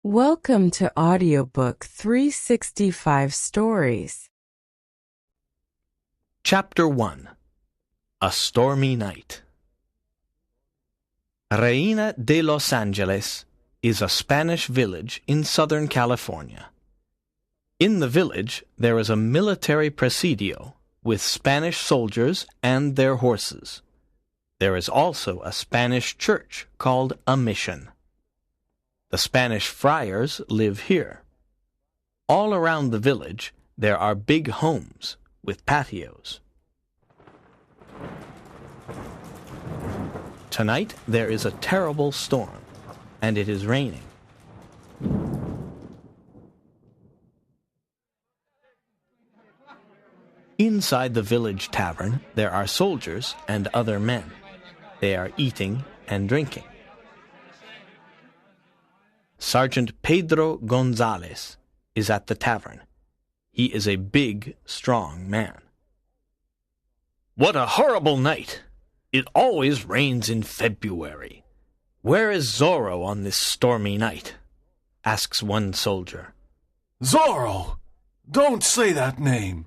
Welcome to Audiobook 365 Stories. Chapter 1. A Stormy Night. Reina de Los Angeles is a Spanish village in Southern California. In the village, there is a military presidio with Spanish soldiers and their horses. There is also a Spanish church called a mission. The Spanish friars live here. All around the village, there are big homes with patios. Tonight, there is a terrible storm, and it is raining. Inside the village tavern, there are soldiers and other men. They are eating and drinking. Sergeant Pedro Gonzalez is at the tavern. He is a big, strong man. "What a horrible night! It always rains in February. Where is Zorro on this stormy night?" asks one soldier. "Zorro! Don't say that name.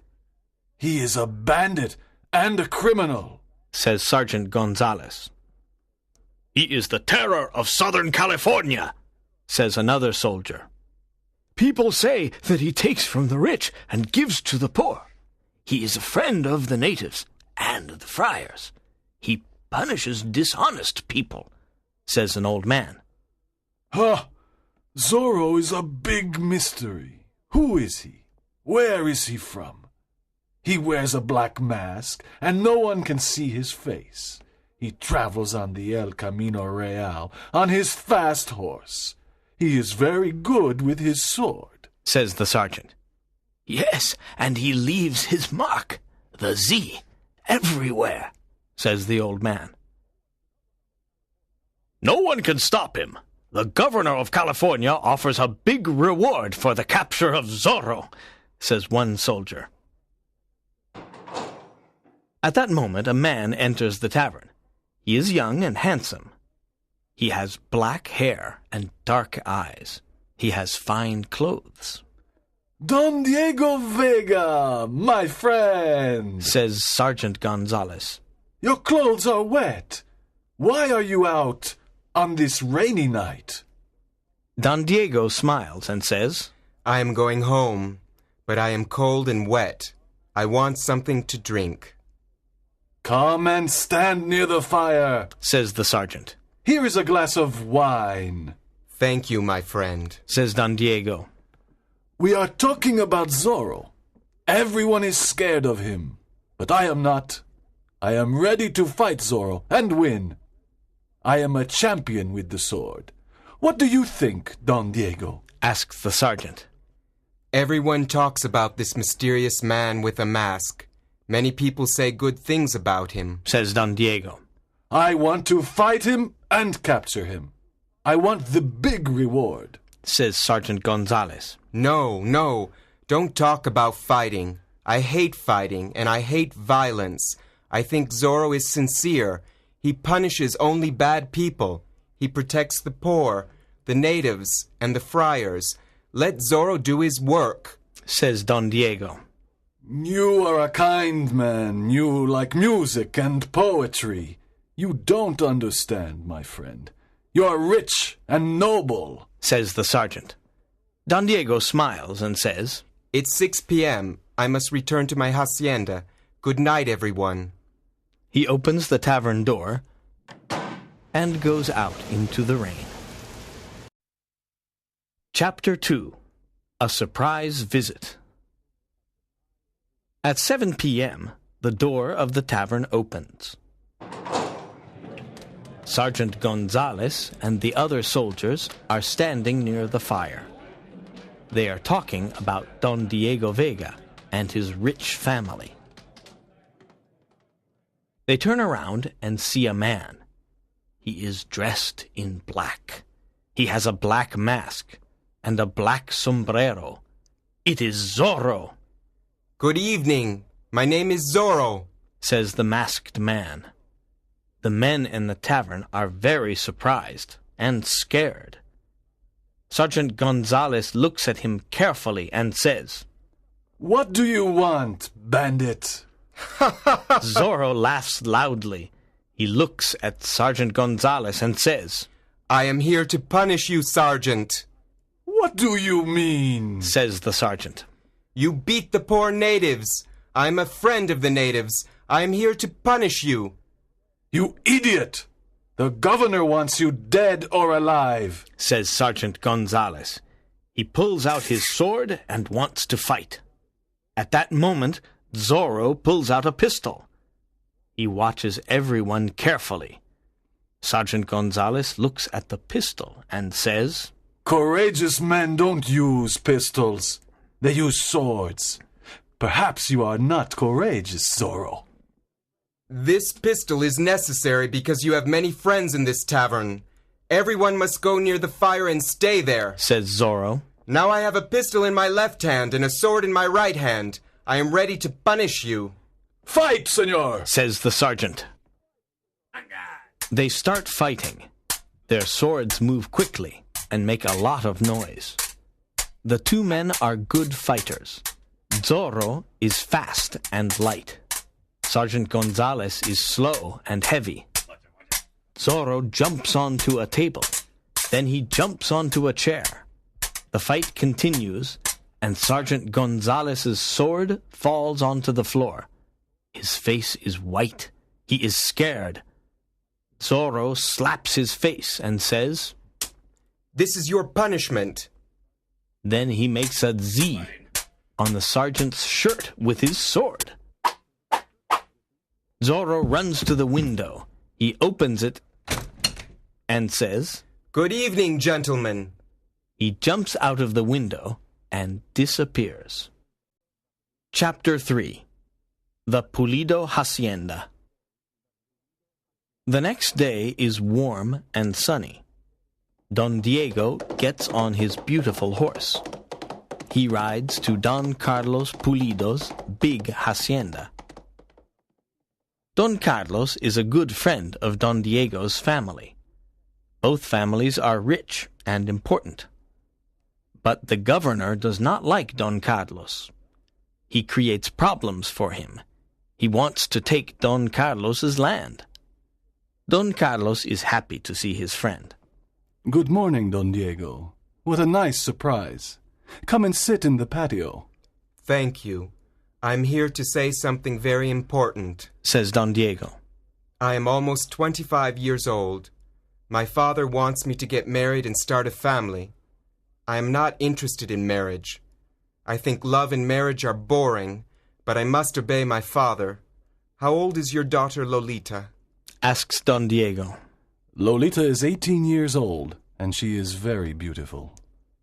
He is a bandit and a criminal," says Sergeant Gonzalez. "He is the terror of Southern California," says another soldier. "People say that he takes from the rich and gives to the poor. He is a friend of the natives and the friars. He punishes dishonest people," says an old man. "Huh! Zorro is a big mystery. Who is he? Where is he from? He wears a black mask, and no one can see his face. He travels on the El Camino Real on his fast horse. He is very good with his sword," says the sergeant. "Yes, and he leaves his mark, the Z, everywhere," says the old man. "No one can stop him. The governor of California offers a big reward for the capture of Zorro," says one soldier. At that moment, a man enters the tavern. He is young and handsome. He has black hair and dark eyes. He has fine clothes. "Don Diego Vega, my friend," says Sergeant Gonzalez. "Your clothes are wet. Why are you out on this rainy night?" Don Diego smiles and says, "I am going home, but I am cold and wet. I want something to drink." "Come and stand near the fire," says the sergeant. "Here is a glass of wine." "Thank you, my friend," says Don Diego. "We are talking about Zorro. Everyone is scared of him, but I am not. I am ready to fight Zorro and win. I am a champion with the sword. What do you think, Don Diego?" asks the sergeant. "Everyone talks about this mysterious man with a mask. Many people say good things about him," says Don Diego. "I want to fight him and capture him. I want the big reward," says Sergeant Gonzalez. No, don't talk about fighting. I hate fighting, and I hate violence. I think Zorro is sincere. He punishes only bad people. He protects the poor, the natives, and the friars. Let Zorro do his work," says Don Diego. "You are a kind man. You like music and poetry. You don't understand, my friend. You are rich and noble," says the sergeant. Don Diego smiles and says, "It's 6 p.m. I must return to my hacienda. Good night, everyone." He opens the tavern door and goes out into the rain. Chapter 2. A Surprise Visit. At 7 p.m., the door of the tavern opens. Sergeant Gonzalez and the other soldiers are standing near the fire. They are talking about Don Diego Vega and his rich family. They turn around and see a man. He is dressed in black. He has a black mask and a black sombrero. It is Zorro. "Good evening. My name is Zorro," says the masked man. The men in the tavern are very surprised and scared. Sergeant Gonzalez looks at him carefully and says, What do you want, bandit? Zorro laughs loudly. He looks at Sergeant Gonzalez and says, I am here to punish you, Sergeant. What do you mean? says the sergeant. You beat the poor natives. I'm a friend of the natives. I am here to punish you. You idiot! The governor wants you dead or alive, says Sergeant Gonzalez. He pulls out his sword and wants to fight. At that moment, Zorro pulls out a pistol. He watches everyone carefully. Sergeant Gonzalez looks at the pistol and says, Courageous men don't use pistols. They use swords. Perhaps you are not courageous, Zorro. This pistol is necessary because you have many friends in this tavern. Everyone must go near the fire and stay there, says Zorro. Now I have a pistol in my left hand and a sword in my right hand. I am ready to punish you. Fight, senor, says the sergeant. They start fighting. Their swords move quickly and make a lot of noise. The two men are good fighters. Zorro is fast and light. Sergeant Gonzalez is slow and heavy. Zorro jumps onto a table. Then he jumps onto a chair. The fight continues, and Sergeant Gonzalez's sword falls onto the floor. His face is white. He is scared. Zorro slaps his face and says, This is your punishment. Then he makes a Z on the sergeant's shirt with his sword. Zorro runs to the window. He opens it and says, Good evening, gentlemen. He jumps out of the window and disappears. Chapter 3. The Pulido Hacienda. The next day is warm and sunny. Don Diego gets on his beautiful horse. He rides to Don Carlos Pulido's big hacienda. Don Carlos is a good friend of Don Diego's family. Both families are rich and important. But the governor does not like Don Carlos. He creates problems for him. He wants to take Don Carlos's land. Don Carlos is happy to see his friend. Good morning, Don Diego. What a nice surprise. Come and sit in the patio. Thank you. I'm here to say something very important, says Don Diego. I am almost 25 years old. My father wants me to get married and start a family. I am not interested in marriage. I think love and marriage are boring, but I must obey my father. How old is your daughter Lolita? Asks Don Diego. Lolita is 18 years old, and she is very beautiful,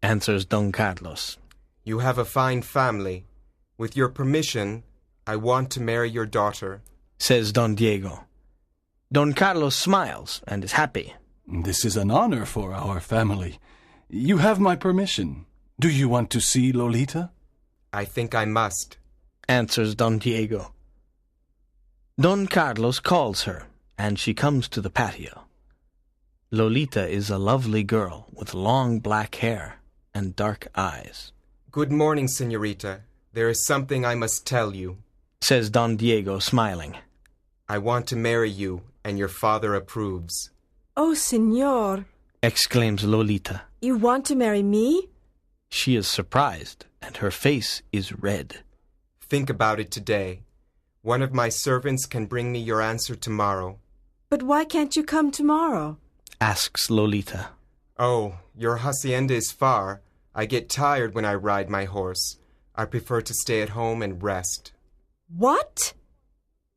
answers Don Carlos. You have a fine family. With your permission, I want to marry your daughter, says Don Diego. Don Carlos smiles and is happy. This is an honor for our family. You have my permission. Do you want to see Lolita? I think I must, answers Don Diego. Don Carlos calls her, and she comes to the patio. Lolita is a lovely girl with long black hair and dark eyes. Good morning, señorita. There is something I must tell you, says Don Diego, smiling. I want to marry you, and your father approves. Oh, señor, exclaims Lolita. You want to marry me? She is surprised, and her face is red. Think about it today. One of my servants can bring me your answer tomorrow. But why can't you come tomorrow? Asks Lolita. Oh, your hacienda is far. I get tired when I ride my horse. I prefer to stay at home and rest. What?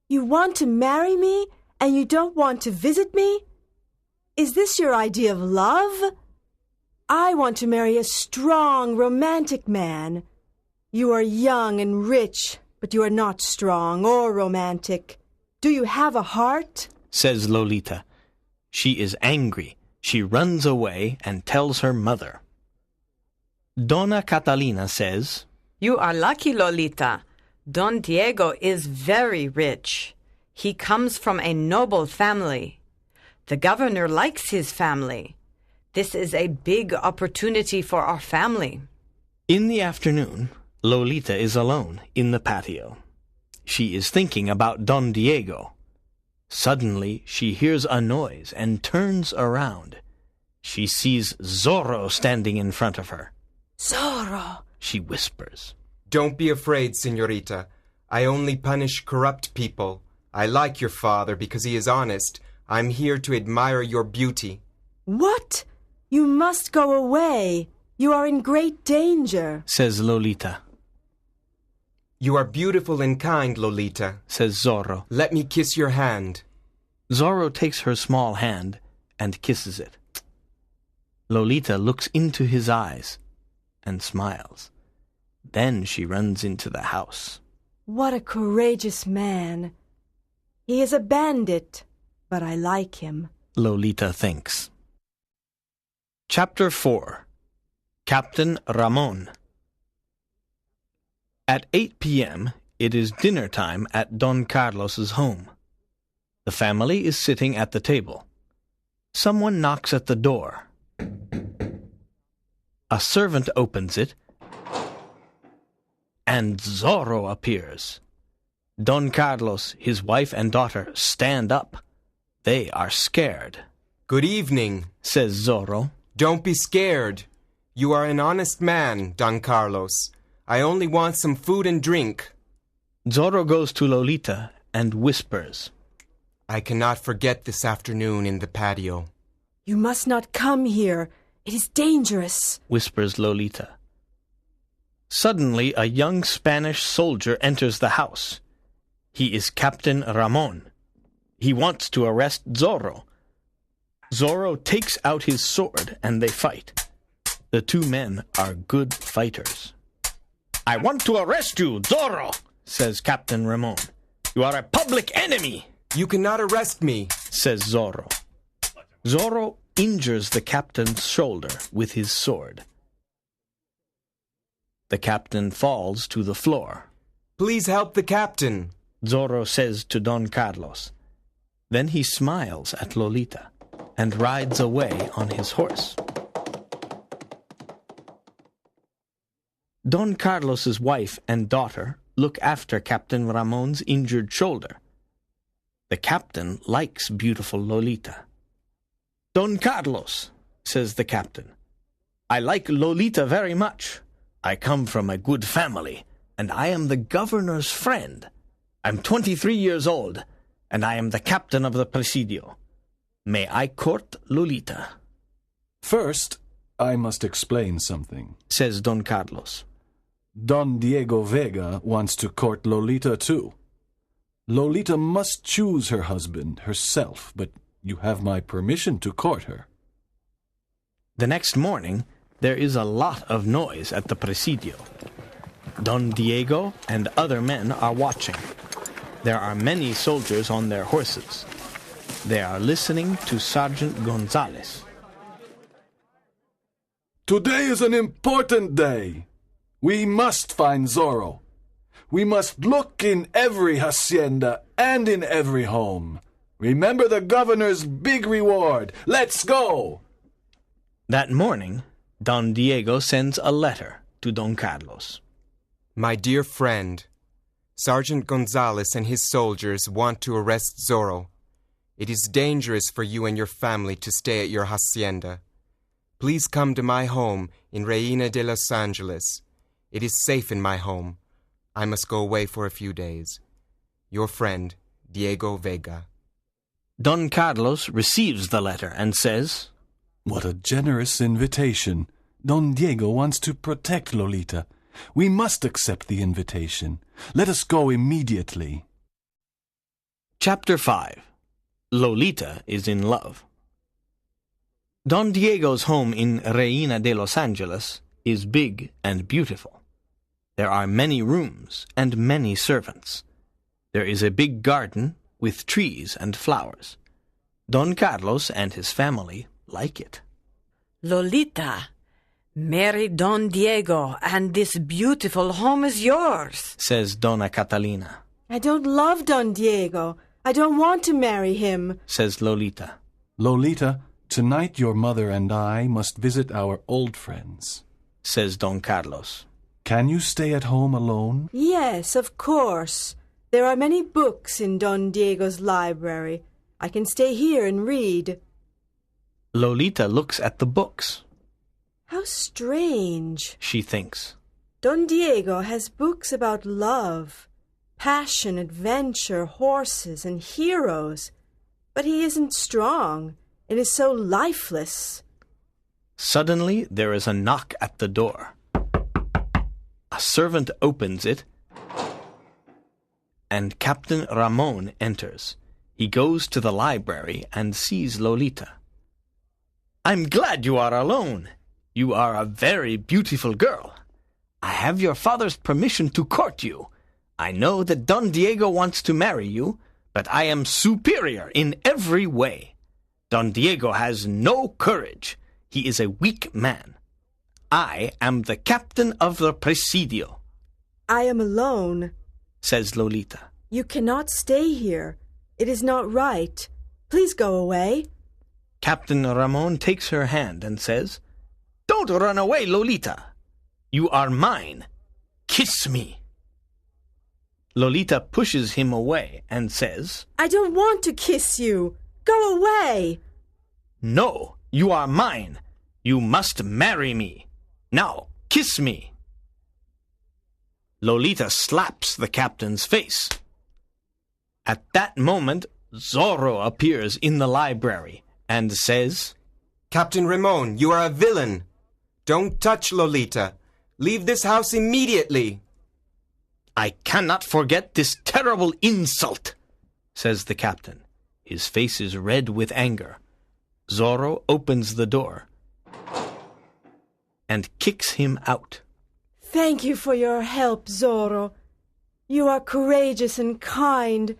You want to marry me, and you don't want to visit me? Is this your idea of love? I want to marry a strong, romantic man. You are young and rich, but you are not strong or romantic. Do you have a heart? Says Lolita. She is angry. She runs away and tells her mother. Dona Catalina says, You are lucky, Lolita. Don Diego is very rich. He comes from a noble family. The governor likes his family. This is a big opportunity for our family. In the afternoon, Lolita is alone in the patio. She is thinking about Don Diego. Suddenly, she hears a noise and turns around. She sees Zorro standing in front of her. Zorro! She whispers. Don't be afraid, señorita. I only punish corrupt people. I like your father because he is honest. I'm here to admire your beauty. What? You must go away. You are in great danger, Says Lolita. You are beautiful and kind, Lolita, Says Zorro. Let me kiss your hand. Zorro takes her small hand and kisses it. Lolita looks into his eyes and smiles. Then she runs into the house. What a courageous man. He is a bandit, but I like him. Lolita thinks. Chapter 4. Captain Ramon. At 8 p.m., it is dinner time at Don Carlos's home. The family is sitting at the table. Someone knocks at the door. A servant opens it, and Zorro appears. Don Carlos, his wife and daughter stand up. They are scared. Good evening, Says Zorro. Don't be scared. You are an honest man, Don Carlos. I only want some food and drink. Zorro goes to Lolita and whispers. I cannot forget this afternoon in the patio. You must not come here. It is dangerous, Whispers Lolita. Suddenly, a young Spanish soldier enters the house. He is Captain Ramon. He wants to arrest Zorro. Zorro takes out his sword and they fight. The two men are good fighters. I want to arrest you, Zorro, says Captain Ramon. You are a public enemy, You cannot arrest me. says Zorro. Zorro injures the captain's shoulder with his sword. The captain falls to the floor. Please help the captain. Zorro says to Don Carlos. Then he smiles at Lolita and rides away on his horse. Don Carlos's wife and daughter look after Captain Ramon's injured shoulder. The captain likes beautiful Lolita. Don Carlos, says the captain, I like Lolita very much. I come from a good family, and I am the governor's friend. I'm 23 years old, and I am the captain of the Presidio. May I court Lolita? First, I must explain something. Says Don Carlos. Don Diego Vega wants to court Lolita too. Lolita must choose her husband herself, but you have my permission to court her. The next morning, there is a lot of noise at the Presidio. Don Diego and other men are watching. There are many soldiers on their horses. They are listening to Sergeant Gonzalez. Today is an important day. We must find Zorro. We must look in every hacienda and in every home. Remember the governor's big reward. Let's go! That morning, Don Diego sends a letter to Don Carlos. My dear friend, Sergeant Gonzalez and his soldiers want to arrest Zorro. It is dangerous for you and your family to stay at your hacienda. Please come to my home in Reina de Los Angeles. It is safe in my home. I must go away for a few days. Your friend, Diego Vega. Don Carlos receives the letter and says, What a generous invitation. Don Diego wants to protect Lolita. We must accept the invitation. Let us go immediately. Chapter 5. Lolita is in love. Don Diego's home in Reina de Los Angeles is big and beautiful. There are many rooms and many servants. There is a big garden with trees and flowers. Don Carlos and his family like it. Lolita, marry Don Diego, and this beautiful home is yours, says Dona Catalina. I don't love Don Diego. I don't want to marry him. Says Lolita. Lolita, Tonight your mother and I must visit our old friends, says Don Carlos. Can you stay at home alone? Yes, of course. There are many books in Don Diego's library. I can stay here and read. Lolita looks at the books. How strange, she thinks. Don Diego has books about love, passion, adventure, horses, and heroes. But he isn't strong and is so lifeless. Suddenly, there is a knock at the door. A servant opens it, and Captain Ramon enters. He goes to the library and sees Lolita. I'm glad you are alone. You are a very beautiful girl. I have your father's permission to court you. I know that Don Diego wants to marry you, but I am superior in every way. Don Diego has no courage. He is a weak man. I am the captain of the Presidio. I am alone, says Lolita. You cannot stay here. It is not right. Please go away. Captain Ramon takes her hand and says, Don't run away, Lolita. You are mine. Kiss me. Lolita pushes him away and says, I don't want to kiss you. Go away. No, you are mine. You must marry me. Now, kiss me. Lolita slaps the captain's face. At that moment, Zorro appears in the library and says, Captain Ramon, you are a villain. Don't touch Lolita. Leave this house immediately. I cannot forget this terrible insult, says the captain. His face is red with anger. Zorro opens the door and kicks him out. Thank you for your help, Zorro. You are courageous and kind.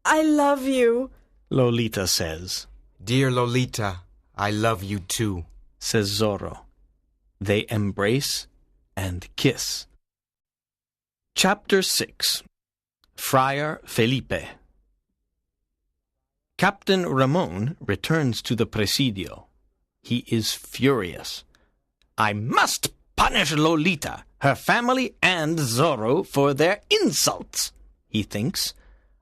I love you, Lolita says. Dear Lolita, I love you too, says Zorro. They embrace and kiss. Chapter 6. Friar Felipe. Captain Ramon returns to the Presidio. He is furious. I must punish Lolita, her family, and Zorro for their insults, he thinks.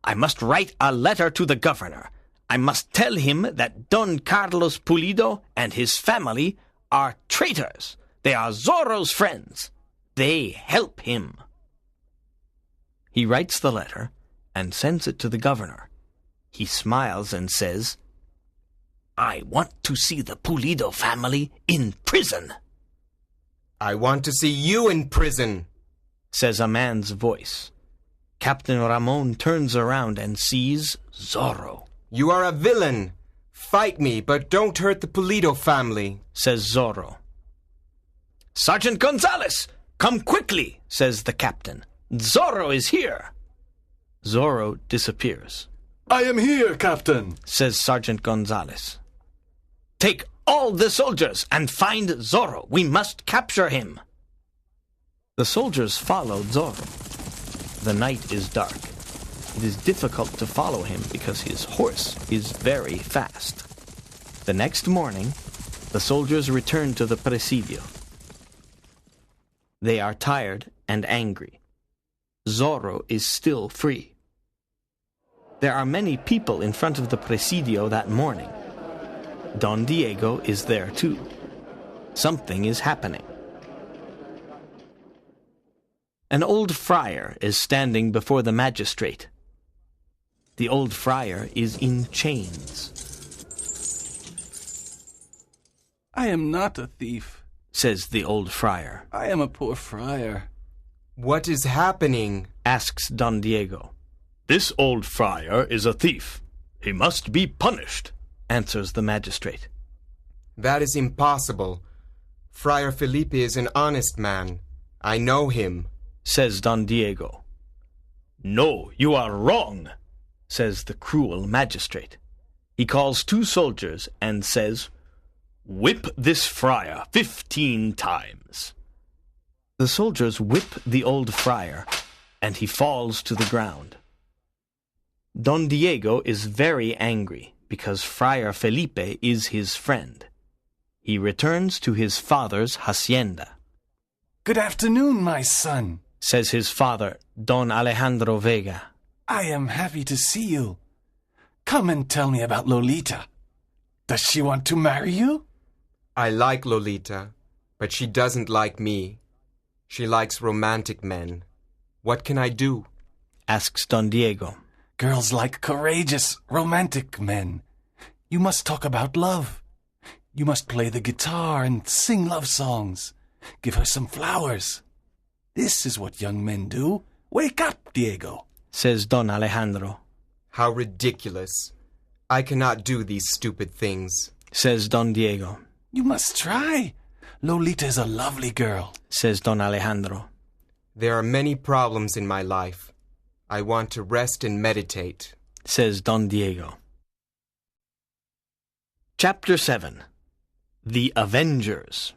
I must write a letter to the governor. I must tell him that Don Carlos Pulido and his family are traitors. They are Zorro's friends. They help him. He writes the letter and sends it to the governor. He smiles and says, I want to see the Pulido family in prison. I want to see you in prison, says a man's voice. Captain Ramon turns around and sees Zorro. You are a villain. Fight me, but don't hurt the Pulido family, says Zorro. Sergeant Gonzalez, come quickly, says the captain. Zorro is here. Zorro disappears. I am here, Captain, says Sergeant Gonzalez. Take all the soldiers and find Zorro. We must capture him. The soldiers follow Zorro. The night is dark. It is difficult to follow him because his horse is very fast. The next morning, the soldiers return to the Presidio. They are tired and angry. Zorro is still free. There are many people in front of the Presidio that morning. Don Diego is there too. Something is happening. An old friar is standing before the magistrate. The old friar is in chains. I am not a thief, says the old friar. I am a poor friar. What is happening? Asks Don Diego. This old friar is a thief. He must be punished, answers the magistrate. That is impossible. Friar Felipe is an honest man. I know him, says Don Diego. No, you are wrong, says the cruel magistrate. He calls 2 soldiers and says, Whip this friar 15 times. The soldiers whip the old friar, and he falls to the ground. Don Diego is very angry because Friar Felipe is his friend. He returns to his father's hacienda. Good afternoon, my son, says his father, Don Alejandro Vega. I am happy to see you. Come and tell me about Lolita. Does she want to marry you? I like Lolita, but she doesn't like me. She likes romantic men. What can I do? Asks Don Diego. Girls like courageous, romantic men. You must talk about love. You must play the guitar and sing love songs. Give her some flowers. This is what young men do. Wake up, Diego, says Don Alejandro. How ridiculous. I cannot do these stupid things, says Don Diego. You must try. Lolita is a lovely girl, says Don Alejandro. There are many problems in my life. I want to rest and meditate, says Don Diego. Chapter 7. The Avengers.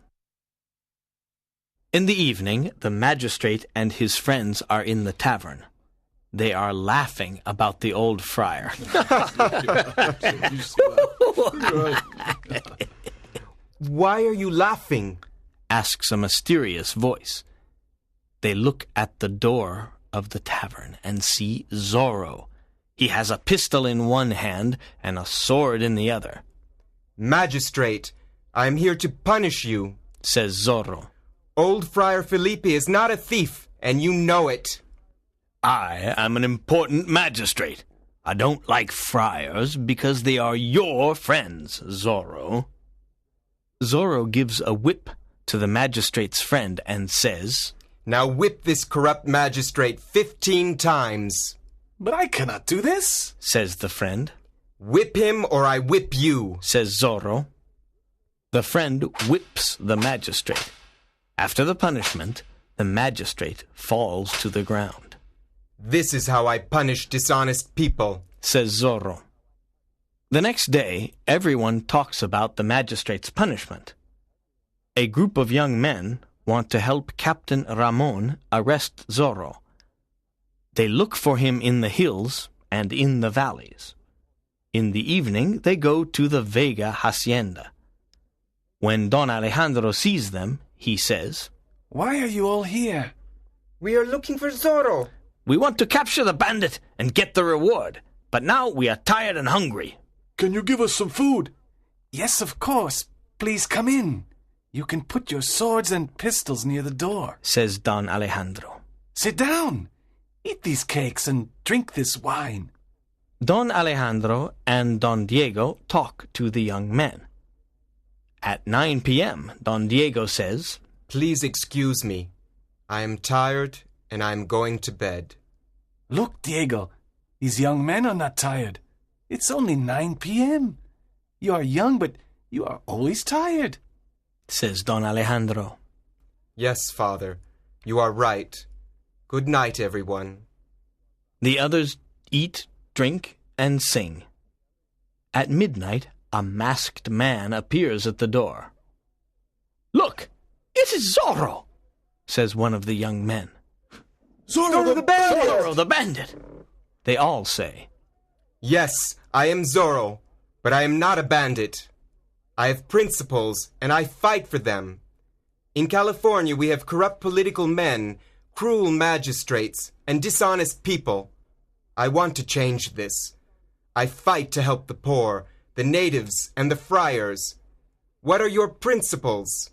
In the evening, the magistrate and his friends are in the tavern. They are laughing about the old friar. Why are you laughing? Asks a mysterious voice. They look at the door of the tavern and see Zorro. He has a pistol in one hand and a sword in the other. Magistrate, I am here to punish you, says Zorro. Old Friar Felipe is not a thief, and you know it. I am an important magistrate. I don't like friars because they are your friends, Zorro. Zorro gives a whip to the magistrate's friend and says, Now whip this corrupt magistrate 15 times. But I cannot do this, says the friend. Whip him or I whip you, says Zorro. The friend whips the magistrate. After the punishment, the magistrate falls to the ground. This is how I punish dishonest people, says Zorro. The next day, everyone talks about the magistrate's punishment. A group of young men want to help Captain Ramon arrest Zorro. They look for him in the hills and in the valleys. In the evening, they go to the Vega hacienda. When Don Alejandro sees them, he says, Why are you all here? We are looking for Zorro. We want to capture the bandit and get the reward, but now we are tired and hungry. Can you give us some food? Yes, of course. Please come in. You can put your swords and pistols near the door, says Don Alejandro. Sit down. Eat these cakes and drink this wine. Don Alejandro and Don Diego talk to the young men. At 9 p.m., Don Diego says, Please excuse me. I am tired and I am going to bed. Look, Diego, these young men are not tired. It's only 9 p.m. You are young, but you are always tired, says Don Alejandro. Yes, Father, you are right. Good night, everyone. The others eat, drink, and sing. At midnight, a masked man appears at the door. Look, it is Zorro, says one of the young men. Zorro the bandit! Zorro the bandit, they all say. Yes, I am Zorro, but I am not a bandit. I have principles, and I fight for them. In California, we have corrupt political men, cruel magistrates, and dishonest people. I want to change this. I fight to help the poor, the natives, and the friars. What are your principles?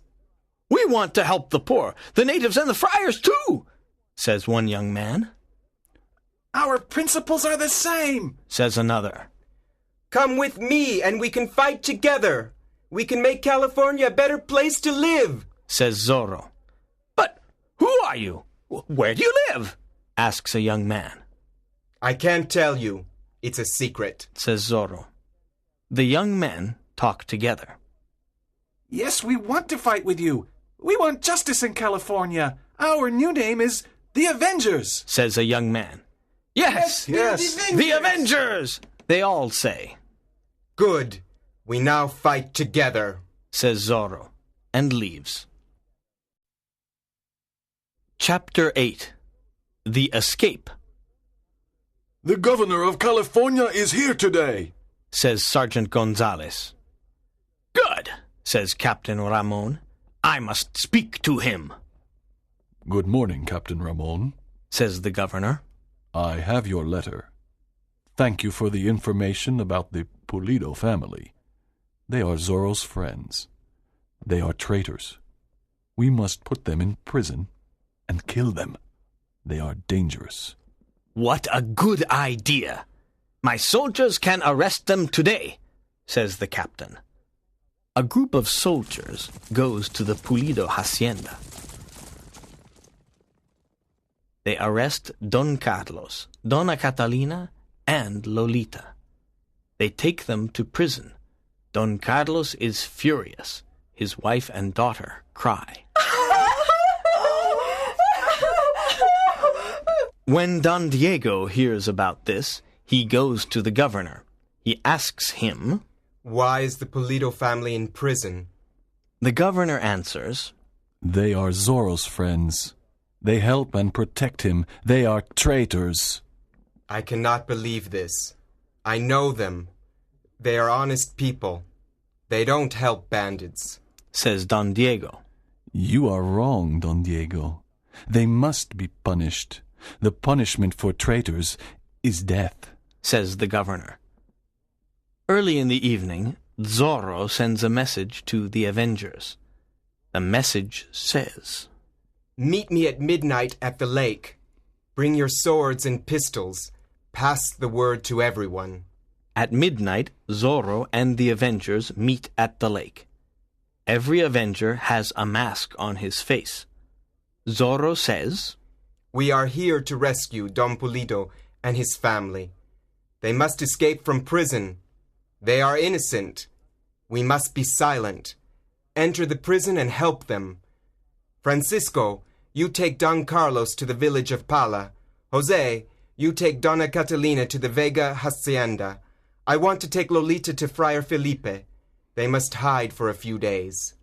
We want to help the poor, the natives, and the friars too, says one young man. Our principles are the same, says another. Come with me and we can fight together. We can make California a better place to live, says Zorro. But who are you? Where do you live? Asks a young man. I can't tell you. It's a secret, says Zorro. The young men talk together. Yes, we want to fight with you. We want justice in California. Our new name is the Avengers, says a young man. Yes, the Avengers, they all say. Good. We now fight together, says Zorro, and leaves. Chapter 8. The Escape. The governor of California is here today. says Sergeant Gonzales. Good, says Captain Ramon. I must speak to him. Good morning, Captain Ramon, says the governor. I have your letter. Thank you for the information about the Pulido family. They are Zorro's friends. They are traitors. We must put them in prison and kill them. They are dangerous. What a good idea! My soldiers can arrest them today, says the captain. A group of soldiers goes to the Pulido hacienda. They arrest Don Carlos, Donna Catalina, and Lolita. They take them to prison. Don Carlos is furious. His wife and daughter cry. When Don Diego hears about this, he goes to the governor. He asks him, Why is the Pulido family in prison? The governor answers, They are Zorro's friends. They help and protect him. They are traitors. I cannot believe this. I know them. They are honest people. They don't help bandits, says Don Diego. You are wrong, Don Diego. They must be punished. The punishment for traitors is death, says the governor. Early in the evening, Zorro sends a message to the Avengers. The message says, Meet me at midnight at the lake. Bring your swords and pistols. Pass the word to everyone. At midnight, Zorro and the Avengers meet at the lake. Every Avenger has a mask on his face. Zorro says, We are here to rescue Don Pulido and his family. They must escape from prison. They are innocent. We must be silent. Enter the prison and help them. Francisco, you take Don Carlos to the village of Pala. Jose, you take Donna Catalina to the Vega hacienda. I want to take Lolita to Friar Felipe. They must hide for a few days.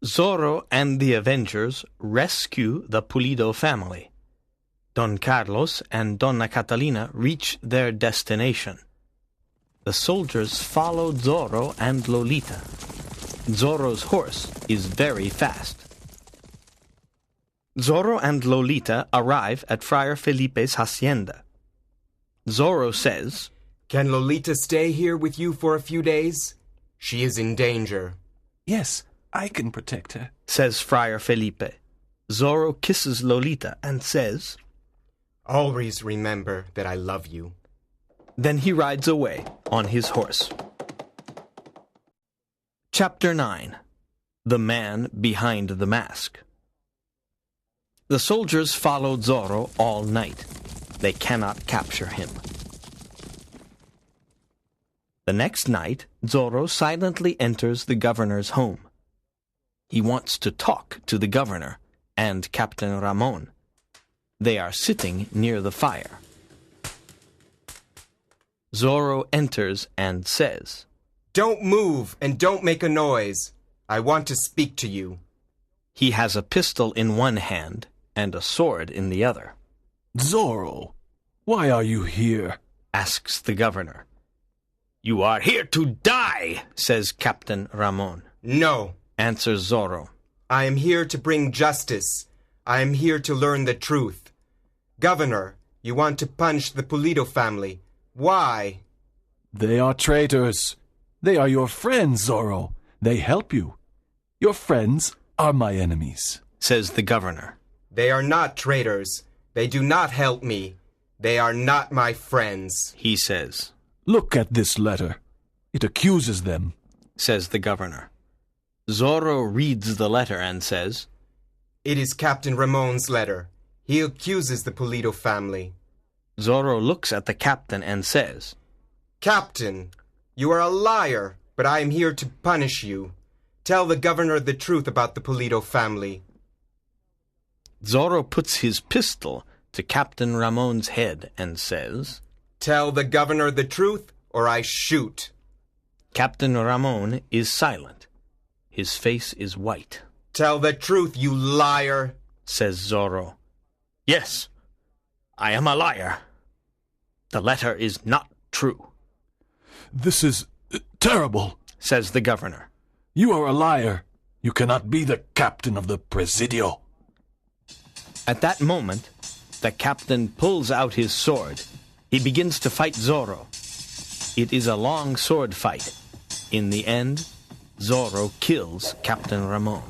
Zorro and the Avengers rescue the Pulido family. Don Carlos and Donna Catalina reach their destination. The soldiers follow Zorro and Lolita. Zorro's horse is very fast. Zorro and Lolita arrive at Friar Felipe's hacienda. Zorro says, Can Lolita stay here with you for a few days? She is in danger. Yes, I can protect her, says Friar Felipe. Zorro kisses Lolita and says, Always remember that I love you. Then he rides away on his horse. Chapter 9. The Man Behind the Mask. The soldiers follow Zorro all night. They cannot capture him. The next night, Zorro silently enters the governor's home. He wants to talk to the governor and Captain Ramon. They are sitting near the fire. Zorro enters and says, Don't move and don't make a noise. I want to speak to you. He has a pistol in one hand and a sword in the other. Zorro, why are you here? Asks the governor. You are here to die, says Captain Ramon. No, answers Zorro. I am here to bring justice. I am here to learn the truth. Governor, you want to punish the Pulido family. Why? They are traitors. They are your friends, Zorro. They help you. Your friends are my enemies, says the governor. They are not traitors. They do not help me. They are not my friends, he says. Look at this letter. It accuses them, says the governor. Zorro reads the letter and says, It is Captain Ramon's letter. He accuses the Pulido family. Zorro looks at the captain and says, Captain, you are a liar, but I am here to punish you. Tell the governor the truth about the Pulido family. Zorro puts his pistol to Captain Ramon's head and says, Tell the governor the truth, or I shoot. Captain Ramon is silent. His face is white. Tell the truth, you liar, says Zorro. Yes, I am a liar. The letter is not true. This is terrible, says the governor. You are a liar. You cannot be the captain of the Presidio. At that moment, the captain pulls out his sword. He begins to fight Zorro. It is a long sword fight. In the end, Zorro kills Captain Ramon.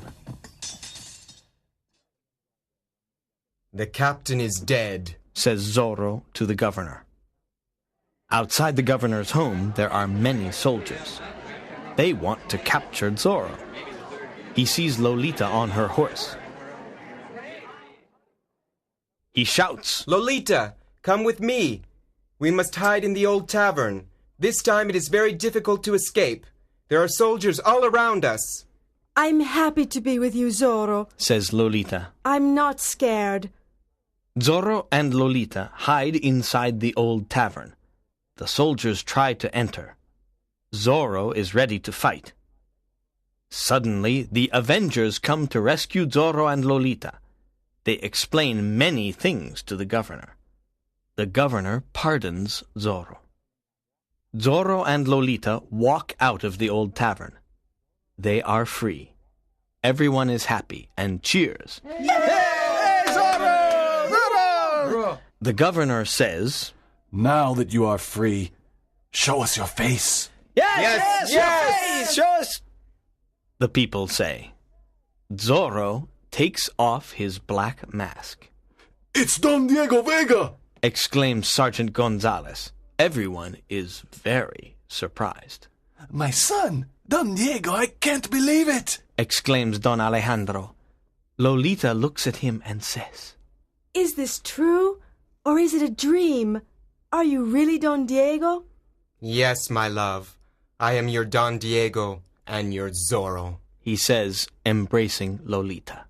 The captain is dead, says Zorro to the governor. Outside the governor's home, there are many soldiers. They want to capture Zorro. He sees Lolita on her horse. He shouts, Lolita, come with me. We must hide in the old tavern. This time it is very difficult to escape. There are soldiers all around us. I'm happy to be with you, Zorro. says Lolita. I'm not scared. Zorro and Lolita hide inside the old tavern. The soldiers try to enter. Zorro is ready to fight. Suddenly, the Avengers come to rescue Zorro and Lolita. They explain many things to the governor. The governor pardons Zorro. Zorro and Lolita walk out of the old tavern. They are free. Everyone is happy and cheers. Hey, Zorro! Zorro! The governor says, Now that you are free, show us your face. Yes! Show us! The people say. Zorro takes off his black mask. It's Don Diego Vega! Exclaims Sergeant Gonzalez. Everyone is very surprised. My son, Don Diego, I can't believe it! Exclaims Don Alejandro. Lolita looks at him and says, Is this true? Or is it a dream? Are you really Don Diego? Yes, my love. I am your Don Diego and your Zorro, he says, embracing Lolita.